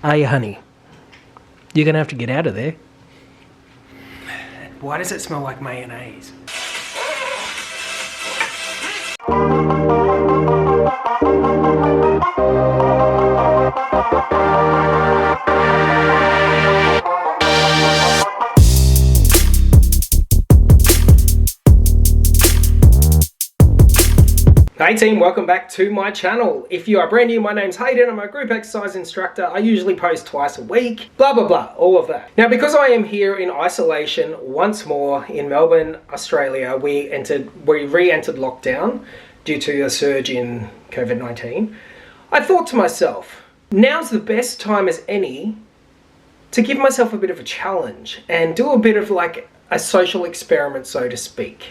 Hey, honey, you're gonna have to get out of there. Why does it smell like mayonnaise? Hey team, welcome back to my channel. If you are brand new, my name's Hayden. I'm a group exercise instructor. I usually post twice a week, blah, blah, blah, all of that. Now, because I am here in isolation once more in Melbourne, Australia, we re-entered lockdown due to a surge in COVID-19. I thought to myself, now's the best time as any to give myself a bit of a challenge and do a bit of like a social experiment, so to speak.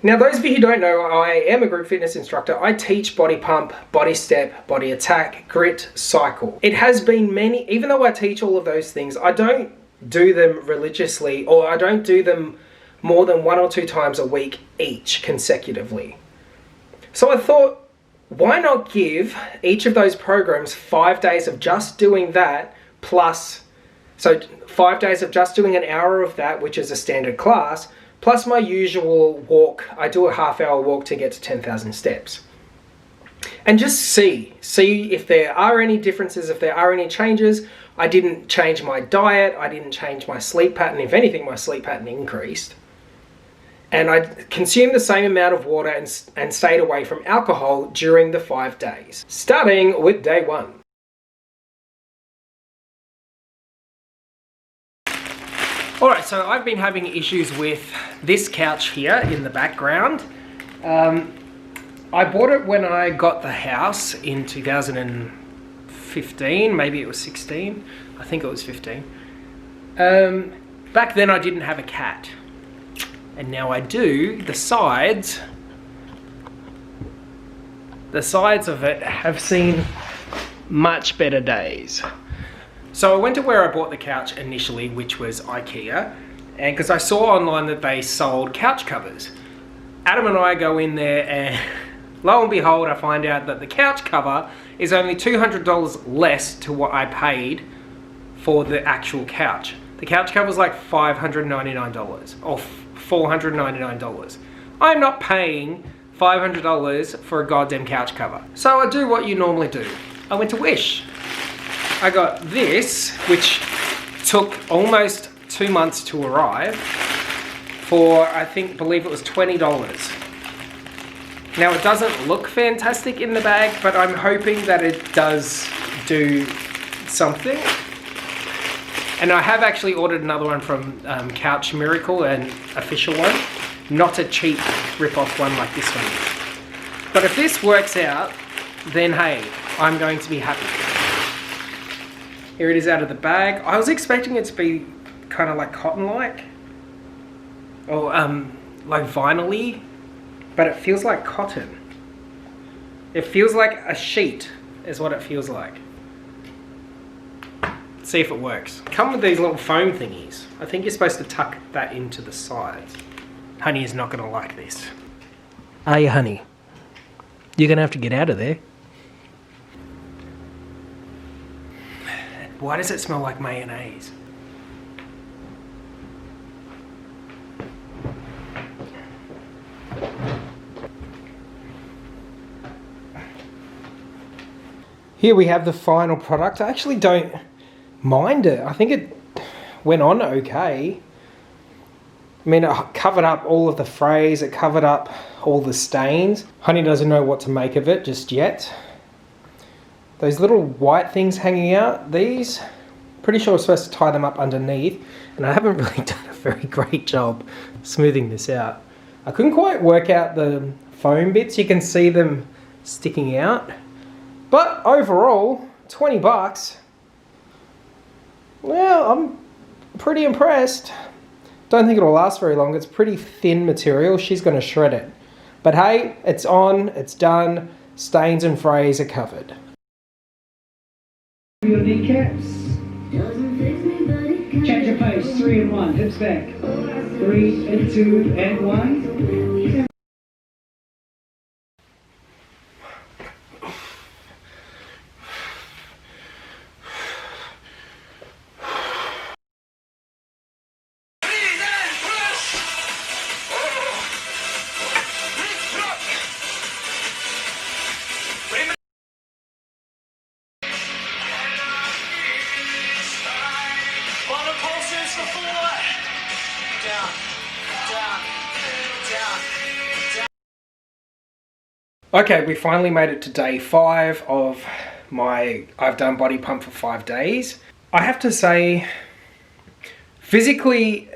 Now, those of you who don't know, I am a group fitness instructor. I teach body pump, body step, body attack, grit, cycle. It has been even though I teach all of those things, I don't do them religiously, or I don't do them more than 1 or 2 times a week each consecutively. So I thought, why not give each of those programs 5 days of just doing that so 5 days of just doing an hour of that, which is a standard class, plus my usual walk. I do a half-hour walk to get to 10,000 steps. And just see if there are any differences, if there are any changes. I didn't change my diet, I didn't change my sleep pattern. If anything, my sleep pattern increased. And I consumed the same amount of water and stayed away from alcohol during the 5 days. Starting with day 1. Alright, so I've been having issues with this couch here in the background. I bought it when I got the house in 2015, maybe it was 16, I think it was 15. Back then I didn't have a cat, and now I do. The sides of it have seen much better days. So I went to where I bought the couch initially, which was IKEA, and because I saw online that they sold couch covers. Adam and I go in there and lo and behold, I find out that the couch cover is only $200 less to what I paid for the actual couch. The couch cover is like $599 or $499. I'm not paying $500 for a goddamn couch cover. So I do what you normally do. I went to Wish. I got this, which took almost 2 months to arrive, for believe it was $20. Now, it doesn't look fantastic in the bag, but I'm hoping that it does do something. And I have actually ordered another one from Couch Miracle, an official one, not a cheap rip-off one like this one. But if this works out, then hey, I'm going to be happy. Here it is out of the bag. I was expecting it to be kind of like cotton-like, or like vinyl-y, but it feels like cotton. It feels like a sheet is what it feels like. Let's see if it works. Come with these little foam thingies. I think you're supposed to tuck that into the sides. Honey is not gonna like this. Hey, honey, you're gonna have to get out of there. Why does it smell like mayonnaise? Here we have the final product. I actually don't mind it. I think it went on okay. I mean, it covered up all of the frays, it covered up all the stains. Honey doesn't know what to make of it just yet. Those little white things hanging out, these, pretty sure I'm supposed to tie them up underneath, and I haven't really done a very great job smoothing this out. I couldn't quite work out the foam bits. You can see them sticking out. But overall, 20 bucks. Well, I'm pretty impressed. Don't think it'll last very long. It's pretty thin material. She's going to shred it. But hey, it's on, it's done. Stains and frays are covered. Your kneecaps. Change your pace. 3 and 1. Hips back. 3 and 2 and 1. Okay, we finally made it to day 5 of I've done body pump for 5 days. I have to say, physically,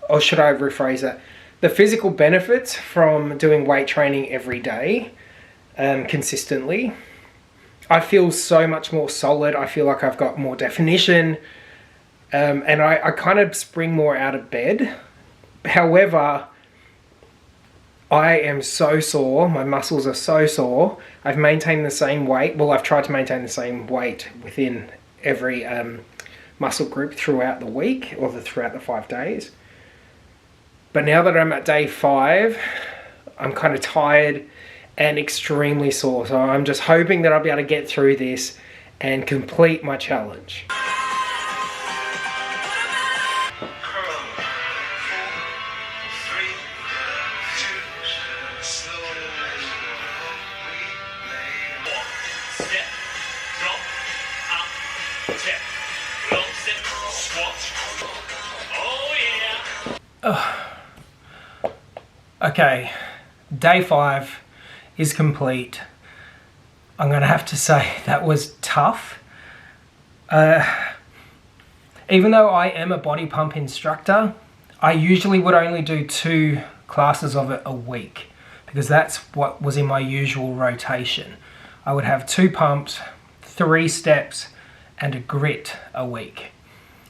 or should I rephrase that? The physical benefits from doing weight training every day, consistently, I feel so much more solid. I feel like I've got more definition, and I kind of spring more out of bed. However, I am so sore, my muscles are so sore. I've maintained the same weight. Well, I've tried to maintain the same weight within every muscle group throughout the week, or throughout the 5 days. But now that I'm at day 5, I'm kind of tired and extremely sore. So I'm just hoping that I'll be able to get through this and complete my challenge. Okay, day 5 is complete. I'm gonna have to say that was tough. Even though I am a body pump instructor, I usually would only do 2 classes of it a week, because that's what was in my usual rotation. I would have 2 pumps, 3 steps, and a grit a week.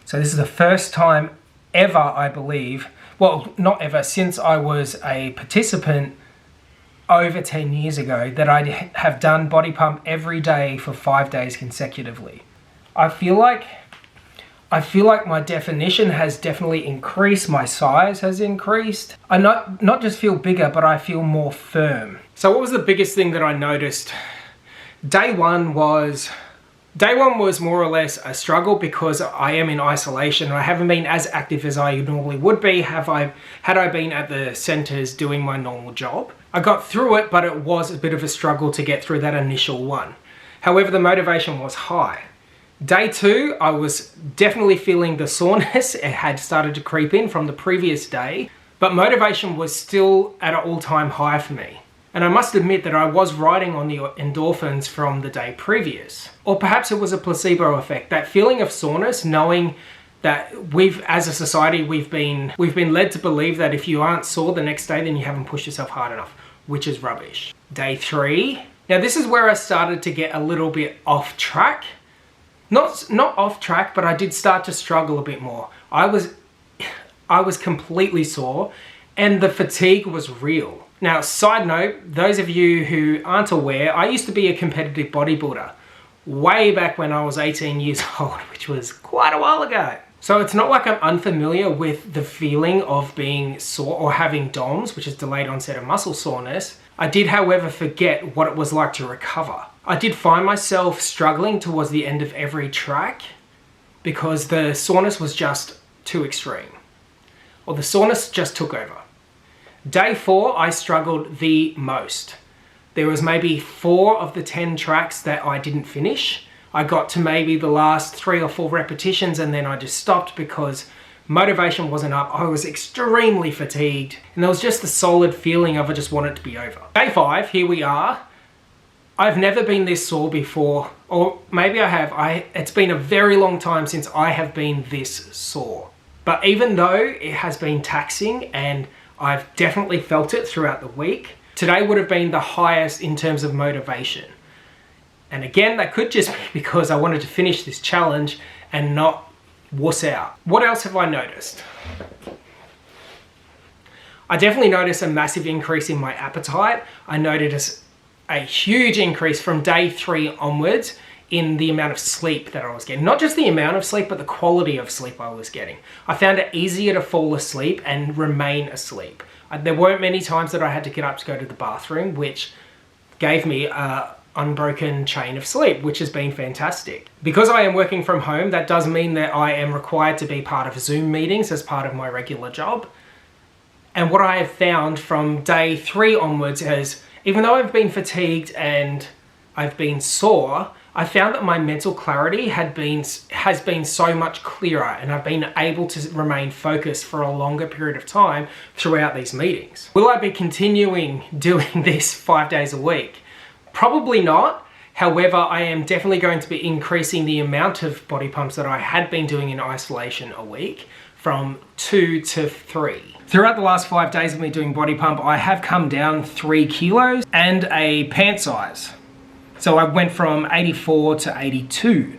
So this is the first time ever, I believe, well, not ever, since I was a participant over 10 years ago, that I have done body pump every day for 5 days consecutively. I feel like my definition has definitely increased, my size has increased. I not just feel bigger, but I feel more firm. So what was the biggest thing that I noticed? Day one was more or less a struggle, because I am in isolation and I haven't been as active as I normally would be had I been at the centres doing my normal job. I got through it, but it was a bit of a struggle to get through that initial one. However, the motivation was high. Day 2, I was definitely feeling the soreness. It had started to creep in from the previous day, but motivation was still at an all-time high for me. And I must admit that I was riding on the endorphins from the day previous. Or perhaps it was a placebo effect, that feeling of soreness, knowing that as a society, we've been led to believe that if you aren't sore the next day, then you haven't pushed yourself hard enough, which is rubbish. Day 3, now this is where I started to get a little bit off track. Not off track, but I did start to struggle a bit more. I was completely sore, and the fatigue was real. Now, side note, those of you who aren't aware, I used to be a competitive bodybuilder way back when I was 18 years old, which was quite a while ago. So it's not like I'm unfamiliar with the feeling of being sore or having DOMS, which is delayed onset of muscle soreness. I did, however, forget what it was like to recover. I did find myself struggling towards the end of every track because the soreness was just too extreme, or the soreness just took over. Day 4, I struggled the most. There was maybe 4 of the 10 tracks that I didn't finish. I got to maybe the last 3 or 4 repetitions, and then I just stopped because motivation wasn't up. I was extremely fatigued, and there was just the solid feeling of I just want it to be over. Day 5, here we are. I've never been this sore before, or maybe I have. It's been a very long time since I have been this sore. But even though it has been taxing and I've definitely felt it throughout the week, today would have been the highest in terms of motivation. And again, that could just be because I wanted to finish this challenge and not wuss out. What else have I noticed? I definitely noticed a massive increase in my appetite. I noticed a huge increase from day 3 onwards in the amount of sleep that I was getting. Not just the amount of sleep, but the quality of sleep I was getting. I found it easier to fall asleep and remain asleep. There weren't many times that I had to get up to go to the bathroom, which gave me an unbroken chain of sleep, which has been fantastic. Because I am working from home, that does mean that I am required to be part of Zoom meetings as part of my regular job. And what I have found from day 3 onwards is, even though I've been fatigued and I've been sore, I found that my mental clarity has been so much clearer, and I've been able to remain focused for a longer period of time throughout these meetings. Will I be continuing doing this 5 days a week? Probably not. However, I am definitely going to be increasing the amount of body pumps that I had been doing in isolation a week from 2 to 3. Throughout the last 5 days of me doing body pump, I have come down 3 kilos and a pant size. So I went from 84 to 82.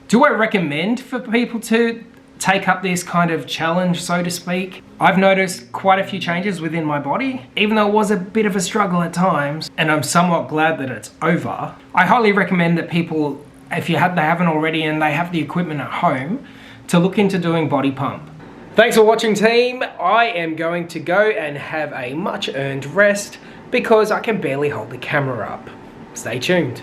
Do I recommend for people to take up this kind of challenge, so to speak? I've noticed quite a few changes within my body, even though it was a bit of a struggle at times, and I'm somewhat glad that it's over. I highly recommend that people, if they haven't already and they have the equipment at home, to look into doing body pump. Thanks for watching, team. I am going to go and have a much earned rest because I can barely hold the camera up. Stay tuned.